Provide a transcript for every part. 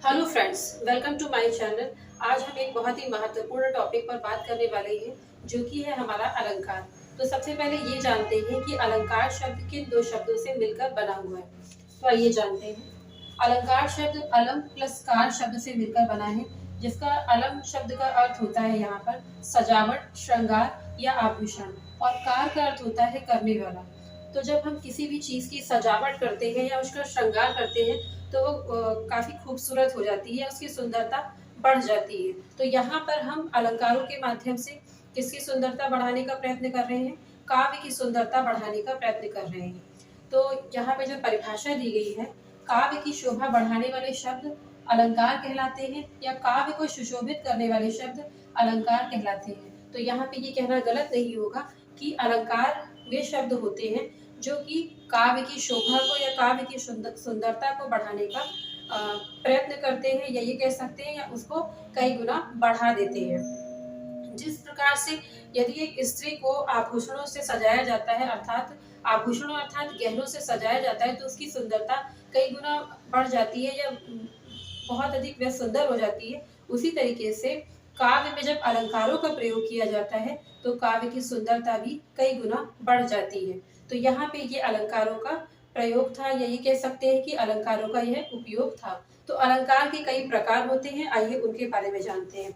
Hello friends, welcome to my channel. आज हम एक बहुत ही महत्वपूर्ण टॉपिक पर बात करने वाले हैं, जो कि है हमारा अलंकार। तो सबसे पहले ये जानते हैं कि अलंकार शब्द किन दो शब्दों से मिलकर बना हुआ है। तो आइए जानते हैं। अलंकार शब्द अलम प्लस कार शब्द से मिलकर बना है, जिसका अलम शब्द का अर्थ होता है यहाँ पर सजावट, श्रृंगार या आभूषण, और कार का अर्थ होता है करने वाला। तो जब हम किसी भी चीज की सजावट करते हैं या उसका श्रृंगार करते हैं, तो वो काफी खूबसूरत हो जाती है, उसकी सुंदरता बढ़ जाती है। तो यहाँ पर हम अलंकारों के माध्यम से किसकी सुंदरता बढ़ाने का प्रयत्न कर रहे हैं? काव्य की सुंदरता बढ़ाने का प्रयत्न कर रहे हैं। तो यहाँ पे जो परिभाषा दी गई है, काव्य की शोभा बढ़ाने वाले शब्द अलंकार कहलाते हैं, या काव्य को सुशोभित करने वाले शब्द अलंकार कहलाते हैं। तो यहाँ पे ये कहना गलत नहीं होगा कि अलंकार वे शब्द होते हैं जो कि काव्य की शोभा को या काव्य की सुंदरता को बढ़ाने का प्रयत्न करते हैं, या ये कह सकते हैं, या उसको कई गुना बढ़ा देते हैं। जिस प्रकार से यदि एक स्त्री को आभूषणों से सजाया जाता है, अर्थात आभूषणों अर्थात गहनों से सजाया जाता है, तो उसकी सुंदरता कई गुना बढ़ जाती है, या बहुत अधिक वह सुंदर हो जाती है। उसी तरीके से काव्य में जब अलंकारों का प्रयोग किया जाता है, तो काव्य की सुंदरता भी कई गुना बढ़ जाती है। तो यहाँ पे ये अलंकारों का प्रयोग था, या ये कह सकते हैं कि अलंकारों का यह उपयोग था। तो अलंकार के कई प्रकार होते हैं, आइए उनके बारे में जानते हैं।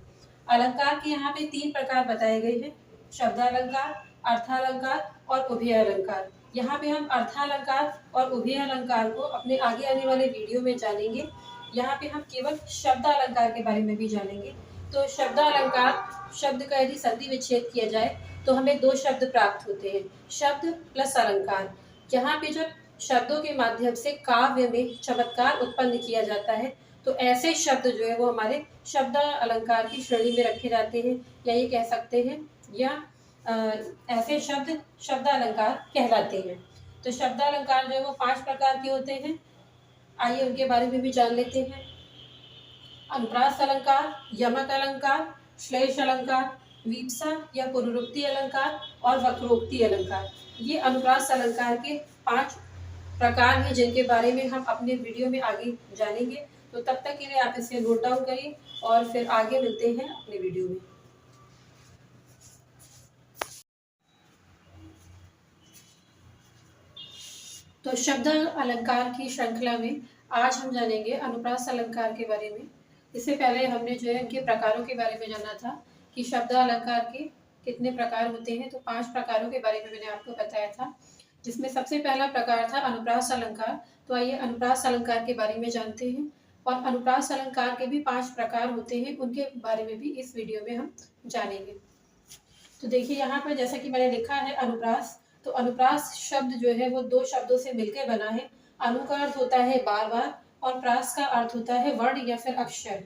अलंकार के यहाँ पे 3 प्रकार बताए गए हैं: शब्दालंकार, अर्थालंकार और उभय अलंकार। यहाँ पे हम अर्थालंकार और उभय अलंकार को अपने आगे आने वाले वीडियो में जानेंगे। यहाँ पे हम केवल शब्दालंकार के बारे में भी जानेंगे। तो शब्दालंकार शब्द का यदि संधि विच्छेद किया जाए, तो हमें 2 शब्द प्राप्त होते हैं, शब्द प्लस अलंकार। यहाँ पे जब शब्दों के माध्यम से काव्य में चमत्कार उत्पन्न किया जाता है, तो ऐसे शब्द जो है वो हमारे शब्द अलंकार की श्रेणी में रखे जाते हैं, या ये कह सकते हैं, या ऐसे शब्द शब्द अलंकार कहलाते हैं। तो शब्द अलंकार जो है वो 5 प्रकार के होते हैं, आइए उनके बारे में भी जान लेते हैं। अनुप्रास अलंकार, यमक अलंकार, श्लेष अलंकार, वीप्सा या पुनरुक्ति अलंकार और वक्रोक्ति अलंकार। ये अनुप्रास अलंकार के 5 प्रकार हैं, जिनके बारे में हम अपने वीडियो में आगे जानेंगे। तो तब तक के लिए आप इसे नोट डाउन करिए, और फिर आगे मिलते हैं अपने वीडियो में। तो शब्द अलंकार की श्रृंखला में आज हम जानेंगे अनुप्रास अलंकार के बारे में। इससे पहले हमने जो है इनके प्रकारों के बारे में जाना था कि शब्द अलंकार के कितने प्रकार होते हैं। तो 5 प्रकारों के बारे में मैंने आपको बताया था, जिसमें सबसे पहला प्रकार था अनुप्रास अलंकार। तो आइए अनुप्रास अलंकार के बारे में जानते हैं, और अनुप्रास अलंकार के भी 5 प्रकार होते हैं, उनके बारे में भी इस वीडियो में हम जानेंगे। तो देखिए यहाँ पर जैसा कि मैंने लिखा है अनुप्रास, तो अनुप्रास शब्द जो है वो 2 शब्दों से मिलकर बना है। अनु का अर्थ होता है बार बार, और प्रास का अर्थ होता है वर्ण या फिर अक्षर।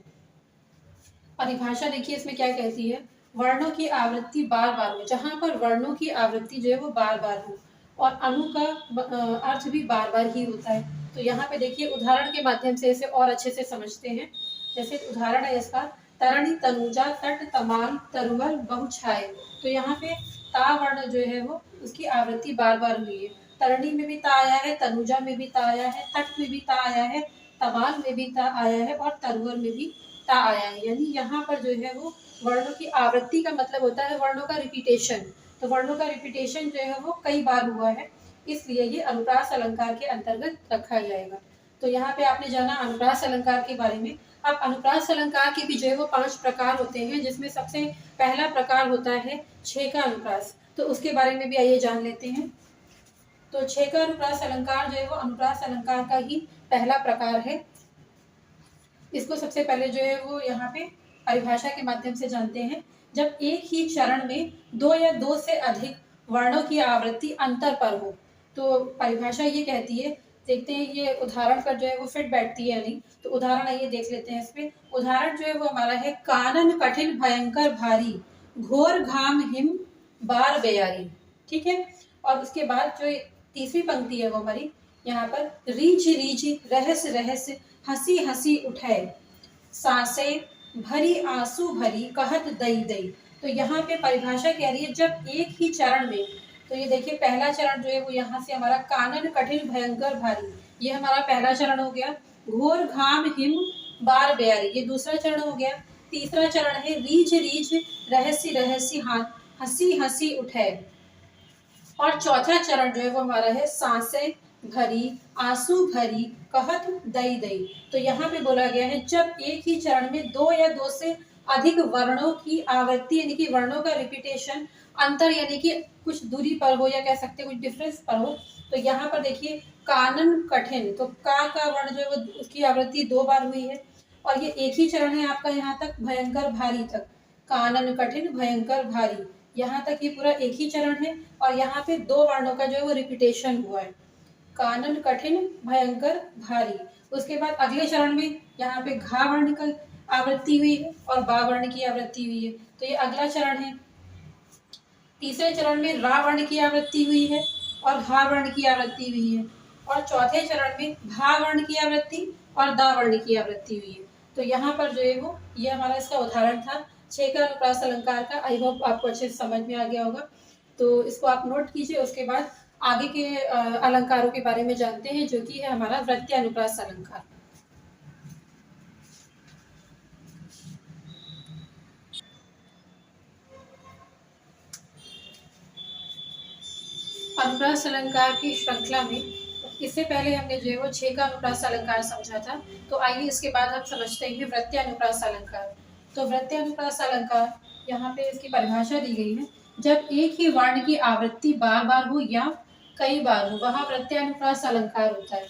परिभाषा देखिए इसमें क्या कहती है, वर्णों की आवृत्ति बार बार हो, जहां पर वर्णों की आवृत्ति जो है वो बार बार हो, और अनु का अर्थ भी बार बार ही होता है। तो यहाँ पे देखिए उदाहरण के माध्यम से इसे और अच्छे से समझते हैं। जैसे उदाहरण है इसका, तरणी तनुजा तट तमाल तरुवर बहुछाए। तो यहाँ पे ता वर्ण जो है वो उसकी आवृत्ति बार बार हुई है। तरणी में भी ता आया है, तनुजा में भी ता आया है, तट में भी ता आया है, तमाल में भी ता आया है, और तरुवर में भी ता आया है। यानी यहाँ पर जो है वो वर्णों की आवृत्ति का मतलब होता है वर्णों का रिपीटेशन। तो वर्णों का रिपीटेशन जो है वो कई बार हुआ है, इसलिए ये अनुप्रास अलंकार के अंतर्गत रखा जाएगा। तो यहाँ पे आपने जाना अनुप्रास अलंकार के बारे में। अब अनुप्रास अलंकार के भी जो है वो 5 प्रकार होते हैं, जिसमें सबसे पहला प्रकार होता है छेका अनुप्रास। तो उसके बारे में भी आइए जान लेते हैं। तो छेका अनुप्रास अलंकार जो है वो अनुप्रास अलंकार का ही पहला प्रकार है। इसको सबसे पहले जो है वो यहाँ पे परिभाषा के माध्यम से जानते हैं। जब एक ही चरण में 2 या 2 से अधिक वर्णों की आवृत्ति अंतर पर हो। तो परिभाषा ये कहती है, देखते हैं ये उदाहरण पर जो है वो फिट बैठती है नहीं। तो उदाहरण आइए देख लेते हैं इसमें। उदाहरण जो है वो हमारा है, कानन कठिन भयंकर भारी, घोर घाम हिम बार बेयारी। ठीक है, और उसके बाद जो तीसरी पंक्ति है वो हमारी यहाँ पर, रीझ रीझ रहस रहस हंसी हंसी उठे, सांसें भरी आंसू भरी कहत दई दई। तो यहाँ पे परिभाषा कह रही है जब एक ही चरण में, तो ये देखिए पहला चरण जो है वो यहाँ से हमारा कानन कठिन भयंकर भारी, ये हमारा पहला चरण हो गया। घोर घाम हिम बार ब्यारी, ये दूसरा चरण हो गया। तीसरा चरण है रीझ रीझ रहस्य रहस्य हंसी हंसी उठे। और चौथा चरण जो है वो हमारा है सांसें भरी आंसू भरी कहत दई दई। तो यहाँ पे बोला गया है जब एक ही चरण में दो या दो से अधिक वर्णों की आवृत्ति यानी कि वर्णों का रिपीटेशन अंतर यानी कि कुछ दूरी पर हो या कह सकते हैं कुछ डिफरेंस पर हो। तो यहाँ पर देखिए कानन कठिन, तो का वर्ण जो है वो उसकी आवृत्ति 2 बार हुई है। और ये एक ही चरण है आपका यहाँ तक भयंकर भारी तक, कानन कठिन भयंकर भारी, यहाँ तक ये पूरा एक ही चरण है। और यहाँ पे 2 वर्णों का जो है वो रिपीटेशन हुआ है, कानन कठिन भयंकर भारी। उसके बाद अगले चरण में यहाँ पे घा वर्ण की आवृत्ति हुई है और बा वर्ण की आवृत्ति हुई है। तो ये अगला चरण है। तीसरे चरण में रा वर्ण की आवृत्ति हुई है और घा वर्ण की आवृत्ति हुई है। और चौथे चरण में भा वर्ण की आवृत्ति और दा वर्ण की आवृत्ति हुई है। तो यहाँ पर जो है वो ये हमारा इसका उदाहरण था 6 का अनुप्रास अलंकार का। आई होप आपको अच्छे से समझ में आ गया होगा। तो इसको आप नोट कीजिए। उसके बाद आगे के अलंकारों के बारे में जानते हैं जो कि है हमारा वृत्तीय अनुप्रास अलंकार। अनुप्रास अलंकार की श्रृंखला में इससे पहले हमने जो है वो 6 का अनुप्रास अलंकार समझा था। तो आइए इसके बाद हम समझते हैं वृत्तीय अनुप्रास अलंकार। तो वृत्तीय अनुप्रास अलंकार यहाँ पे इसकी परिभाषा दी गई है, जब एक ही वर्ण की आवृत्ति बार बार हो या कई बार हो वह वृत्तीय अनुप्रास अलंकार होता है।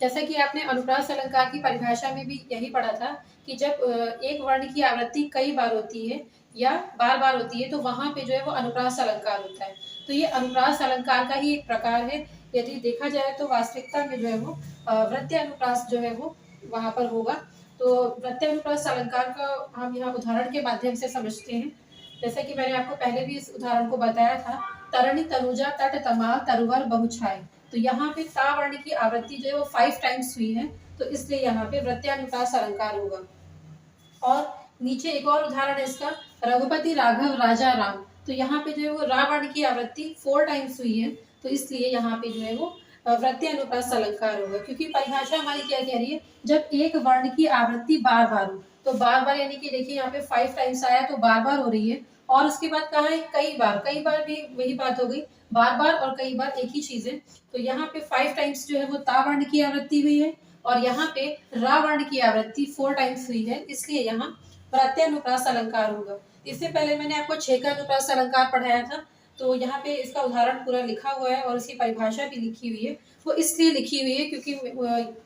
जैसा कि आपने अनुप्रास अलंकार की परिभाषा में भी यही पढ़ा था कि जब एक वर्ण की आवृत्ति कई बार होती है या बार बार होती है तो वहां पे जो है वो अनुप्रास अलंकार होता है। तो ये अनुप्रास अलंकार का ही एक प्रकार है। यदि देखा जाए तो वास्तविकता में जो है वो वृत्तीय अनुप्रास जो है वो वहां पर होगा। तो वृत्तीय अनुप्रास अलंकार का हम यहाँ उदाहरण के माध्यम से समझते हैं। जैसे कि मैंने आपको पहले भी इस उदाहरण को बताया था, तरणी तनुजा तट तमाल तरुवर बहुछाए। तो यहाँ पे ता वर्ण की आवृत्ति जो है वो 5 टाइम्स हुई है, तो इसलिए यहाँ पे वृत्तीय अनुप्रास अलंकार होगा। और नीचे एक और उदाहरण है इसका, रघुपति राघव राजा राम। तो यहाँ पे जो है वो रा वर्ण की आवृत्ति 4 टाइम्स हुई है, तो इसलिए यहाँ पे जो है वो वृत्तीय अनुप्रास अलंकार होगा। क्योंकि परिभाषा हमारी क्या कह रही है, जब एक वर्ण की आवृत्ति बार बार हो, तो बार बार यानी कि देखिए यहाँ पे 5 टाइम्स आया तो बार बार हो रही है। और उसके बाद कहा है कई बार भी वही बात हो गई, बार बार और कई बार एक ही चीज है। तो यहाँ पे 5 टाइम्स जो है वो ता वर्ण की आवृत्ति हुई है और यहाँ पे रा वर्ण की आवृत्ति 4 टाइम्स हुई है, इसलिए यहाँ वृत्तीय अनुप्रास अलंकार होगा। इससे पहले मैंने आपको 6 का अनुप्रास अलंकार पढ़ाया था, तो यहाँ पे इसका उदाहरण पूरा लिखा हुआ है और इसकी परिभाषा भी लिखी हुई है। वो इसलिए लिखी हुई है क्योंकि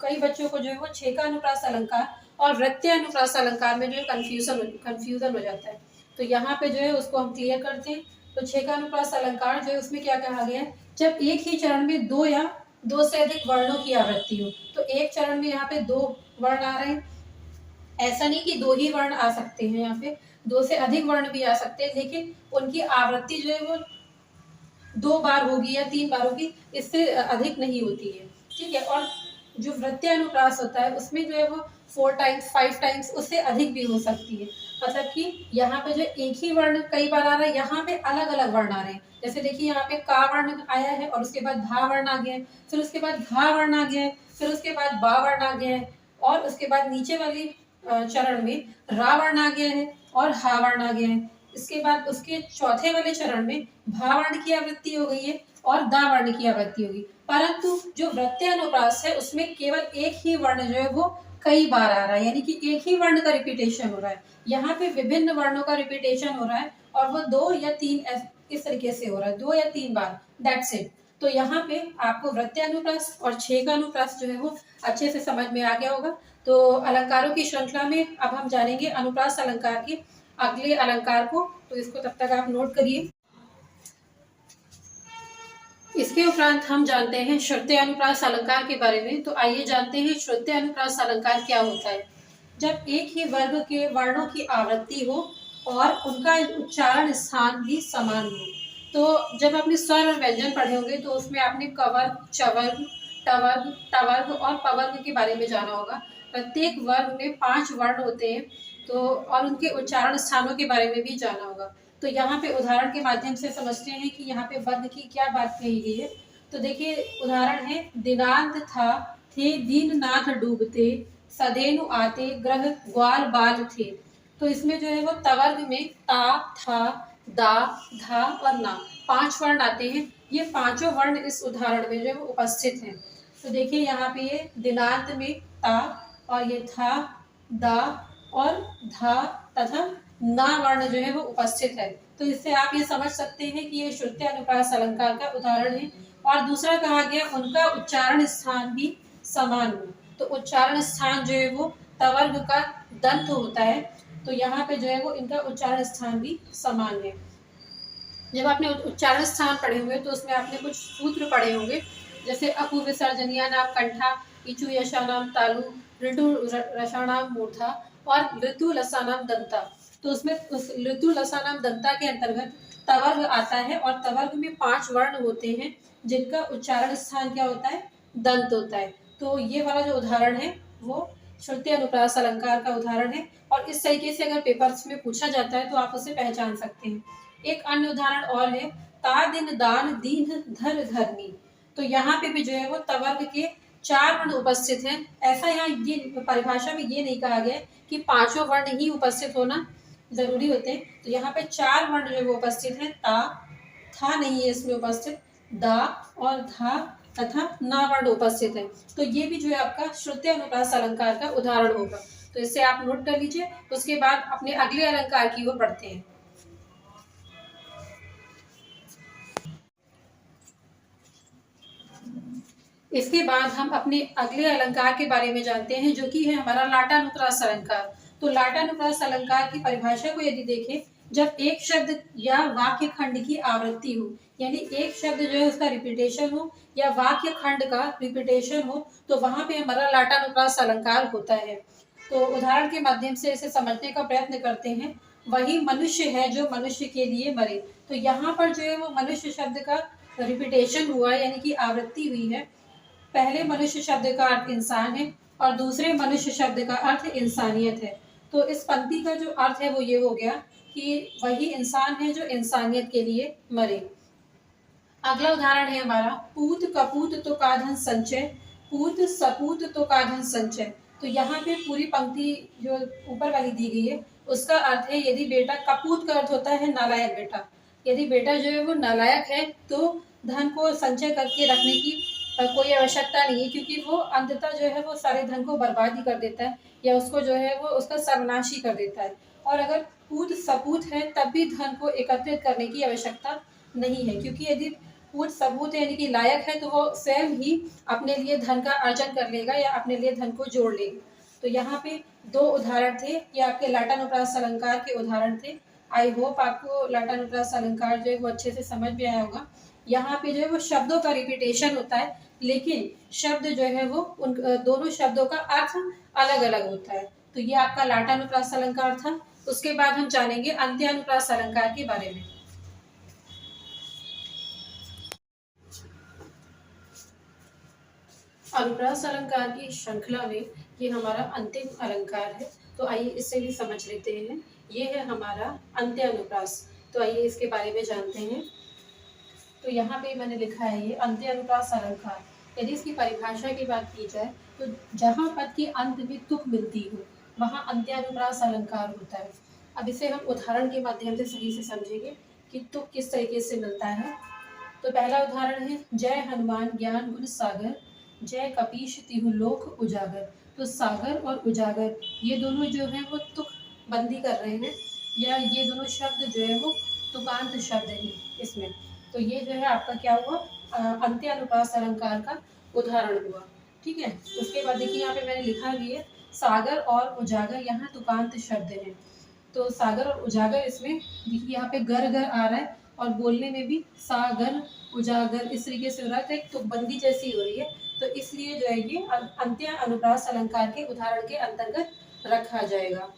कई बच्चों को जो है वो 6 का अनुप्रास अलंकार और वृत्तीय अनुप्रास अलंकार में जो है कंफ्यूजन हो जाता है। तो यहाँ पे जो है उसको हम क्लियर करते हैं। तो 6 का अनुप्रास अलंकार जो है उसमें क्या कहा गया है, जब एक ही चरण में 2 या 2 से अधिक वर्णों की आवृत्ति हो। तो एक चरण में यहाँ पे 2 वर्ण आ रहे हैं, ऐसा नहीं कि 2 ही वर्ण आ सकते हैं, यहाँ पे 2 से अधिक वर्ण भी आ सकते हैं, लेकिन उनकी आवृत्ति जो है वो 2 बार होगी या 3 बार होगी, इससे अधिक नहीं होती है। ठीक है। और जो वृत्तीय अनुप्रास होता है उसमें जो है वो 4 टाइम्स 5 टाइम्स उससे अधिक भी हो सकती है। मतलब कि यहाँ पे जो एक ही वर्ण कई बार आ रहा है, यहाँ पे अलग अलग वर्ण आ रहे हैं। जैसे देखिए यहाँ पे का वर्ण आया है और उसके बाद भा वर्ण आ गया है, फिर उसके बाद घा वर्ण आ गया है, फिर उसके बाद बा वर्ण आ गया है और उसके बाद नीचे वाली चरण में रा वर्ण आ गया है और हा वर्ण आ गया है। इसके बाद उसके चौथे वाले चरण में भा वर्ण की आवृत्ति हो गई है और दा वर्ण की आवृत्ति होगी। परंतु जो वृत्तीय अनुप्रास है उसमें केवल एक ही वर्ण जो है वो कई बार आ रहा है, यानी कि एक ही वर्ण का रिपीटेशन हो रहा है। यहाँ पे विभिन्न वर्णों का रिपीटेशन हो रहा है और वो 2 या 3 इस तरीके से हो रहा है, 2 या 3 बार, दैट्स इट। तो यहाँ पे आपको वृत्तीय अनुप्रास और 6 का अनुप्रास जो है वो अच्छे से समझ में आ गया होगा। तो अलंकारों की श्रृंखला में अब हम जानेंगे अनुप्रास अलंकार के अगले अलंकार को, तो इसको तब तक आप नोट करिए। इसके उपरांत हम जानते हैं श्रुत्य अनुप्रास अलंकार के बारे में। तो आइए जानते हैं श्रुत्य अनुप्रास अलंकार क्या होता है। जब एक ही वर्ग के वर्णों की आवृत्ति हो और उनका उच्चारण स्थान भी समान हो। तो जब आपने स्वर और व्यंजन पढ़े होंगे तो उसमें आपने कवर्ग, चवर्ग, टवर्ग, टवर्ग और पवर्ग के बारे में जाना होगा। प्रत्येक वर्ग में 5 वर्ण होते हैं, तो और उनके उच्चारण स्थानों के बारे में भी जाना होगा। तो यहाँ पे उदाहरण के माध्यम से समझते हैं कि यहाँ पे वर्ग की क्या बात कही गई है। तो देखिए उदाहरण है, दिनांत था थे दीननाथ डूबते, सधेनु आते ग्रह ग्वाल बाल थे। तो इसमें जो है वो तवर्ग में ता, था, दा, धा और ना 5 वर्ण आते हैं। ये पांचों वर्ण इस उदाहरण में जो है वो उपस्थित हैं। तो देखिए यहाँ पे ये दिनांत में ता और ये था, दा और धा तथा ना वर्ण जो है वो उपस्थित है। तो इससे आप ये समझ सकते हैं कि ये श्रुत्य अनुप्रास अलंकार का उदाहरण है। और दूसरा कहा गया उनका उच्चारण स्थान भी समान हो। तो उच्चारण स्थान जो है वो तवर्ग का दंत होता है। तो यहाँ पे जो है वो इनका उच्चारण स्थान भी समान है। जब आपने उच्चारण स्थान पढ़े होंगे तो उसमें आपने कुछ सूत्र पढ़े होंगे, जैसे अपु विसर्जनिया नाम कंठा, इचु यशानाम तालु, ऋतु रसानाम मूर्धा और ऋतु लसानाम दंता। तो उसमें उस ऋतु लसानाम दंता के अंतर्गत तवर्ग आता है और तवर्ग में 5 वर्ण होते हैं जिनका उच्चारण स्थान क्या होता है, दंत होता है। तो ये वाला जो उदाहरण है वो श्रुति अनुप्रास अलंकार का उदाहरण है और इस तरीके से अगर पेपर्स में पूछा जाता है तो आप उसे पहचान सकते हैं। एक अन्य उदाहरण और है ता दिन दान दीन धर धरनी। तो यहाँ पे भी जो है वो तवर्ग के 4 वर्ण उपस्थित हैं। ऐसा यहाँ ये परिभाषा में ये नहीं कहा गया कि 5 वर्ण ही उपस्थित होना जरूरी होते हैं। तो यहाँ पे 4 वर्ण जो है वो उपस्थित हैं। ता, था नहीं है इसमें उपस्थित, दा और धा तथा ना वर्ण उपस्थित है। तो ये भी जो है आपका श्रुत्य अनुप्रास अलंकार का उदाहरण होगा। तो इससे आप नोट कर लीजिए। उसके बाद अपने अगले अलंकार की ओर बढ़ते हैं। इसके बाद हम अपने अगले अलंकार के बारे में जानते हैं जो कि है हमारा लाटानुप्रास अलंकार। तो लाटानुप्रास अलंकार की परिभाषा को यदि देखें, जब एक शब्द या वाक्य खंड की आवृत्ति हो, यानी एक शब्द जो है उसका रिपीटेशन हो या वाक्य खंड का रिपीटेशन हो, तो वहां पे हमारा लाटानुप्रास अलंकार होता है। तो उदाहरण के माध्यम से इसे समझने का प्रयत्न करते हैं। वही मनुष्य है जो मनुष्य के लिए मरे। तो यहाँ पर जो है वो मनुष्य शब्द का रिपीटेशन हुआ यानी कि आवृत्ति हुई है। पहले मनुष्य शब्द का अर्थ इंसान है और दूसरे मनुष्य शब्द का अर्थ इंसानियत है। तो इस पंक्ति का जो अर्थ है वो ये हो गया कि वही इंसान है जो इंसानियत के लिए मरे। अगला उदाहरण है हमारा पूत कपूत तो का धन संचय, पूत सपूत तो का धन संचय। तो यहाँ पे पूरी पंक्ति जो ऊपर वाली दी गई है उसका अर्थ है यदि बेटा, कपूत का अर्थ होता है नालायक बेटा, यदि बेटा जो है वो नालायक है तो धन को संचय करके रखने की कोई आवश्यकता नहीं है, क्योंकि वो अंततः जो है वो सारे धन को बर्बाद ही कर देता है या उसको जो है वो उसका सर्वनाश ही कर देता है। और अगर पूत सपूत है तब भी धन को एकत्रित करने की आवश्यकता नहीं है, क्योंकि यदि पूत सबूत है यानी कि लायक है तो वो स्वयं ही अपने लिए धन का अर्जन कर लेगा या अपने लिए धन को जोड़ लेगा। तो यहाँ पे 2 उदाहरण थे, ये आपके लाटानुप्रास अलंकार के उदाहरण थे। आई होप आपको लाटानुप्रास अलंकार जो है वो अच्छे से समझ में आया होगा। यहाँ पे जो है वो शब्दों का रिपीटेशन होता है, लेकिन शब्द जो है वो उन दोनों शब्दों का अर्थ अलग अलग होता है। तो ये आपका लाटानुप्रास अलंकार था। उसके बाद हम जानेंगे अंत्यानुप्रास अलंकार के बारे में। अनुप्रास अलंकार की श्रृंखला में ये हमारा अंतिम अलंकार है। तो आइए इससे भी समझ लेते हैं। ये है हमारा अंत्यानुप्रास। तो आइए इसके बारे में जानते हैं। तो यहाँ पे मैंने लिखा है ये अंत्यानुप्रास अलंकार। यदि इसकी परिभाषा की बात की जाए तो जहाँ पद के अंत में तुक मिलती हो वहाँ अंत्यानुप्रास अलंकार होता है। अब इसे हम उदाहरण के माध्यम से सही से समझेंगे कि तुक किस तरीके से मिलता है। तो पहला उदाहरण है जय हनुमान ज्ञान गुण सागर, जय कपीश तिहु लोक उजागर। तो सागर और उजागर ये दोनों जो है वो तुक बंदी कर रहे हैं या ये दोनों शब्द जो है वो तुकांत शब्द है इसमें। तो ये जो है आपका क्या हुआ, अंत्यानुप्रास अलंकार का उदाहरण हुआ। ठीक है। उसके बाद देखिए यहाँ पे मैंने लिखा भी है सागर और उजागर यहाँ तुकांत शब्द है। तो सागर और उजागर इसमें देखिए यहाँ पे गर गर आ रहा है और बोलने में भी सागर उजागर इस तरीके से हो रहा है, तो बंदी जैसी हो रही है। तो इसलिए जो है ये अंत्य अनुप्रास अलंकार के उदाहरण के अंतर्गत रखा जाएगा।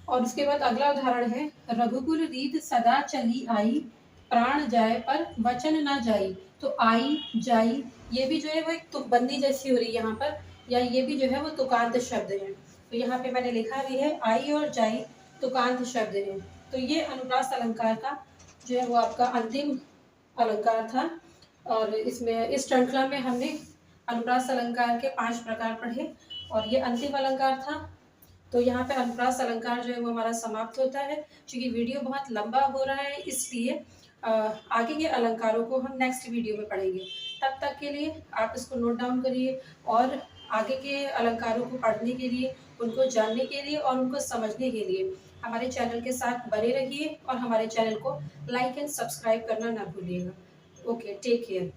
और उसके बाद अगला उदाहरण है रघुकुल रीत सदा चली आई, प्राण जाए पर वचन ना जाई। तो आई जाई ये भी जो है वो एक तुकबंदी जैसी हो रही है यहाँ पर, या ये भी जो है वो तुकांत शब्द है। तो यहाँ पे मैंने लिखा भी है आई और जाई तुकांत शब्द है। तो ये अनुप्रास अलंकार का जो है वो आपका अंतिम अलंकार था। और इसमें इस श्रृंखला में हमने अनुप्रास अलंकार के 5 प्रकार पढ़े। और ये अंतिम अलंकार था। तो यहाँ पे अनुप्रास अलंकार जो है वो हमारा समाप्त होता है। क्योंकि वीडियो बहुत लंबा हो रहा है इसलिए आगे के अलंकारों को हम नेक्स्ट वीडियो में पढ़ेंगे। तब तक के लिए आप इसको नोट डाउन करिए और आगे के अलंकारों को पढ़ने के लिए, उनको जानने के लिए और उनको समझने के लिए हमारे चैनल के साथ बने रहिए और हमारे चैनल को लाइक एंड सब्सक्राइब करना ना भूलिएगा। Okay, take care.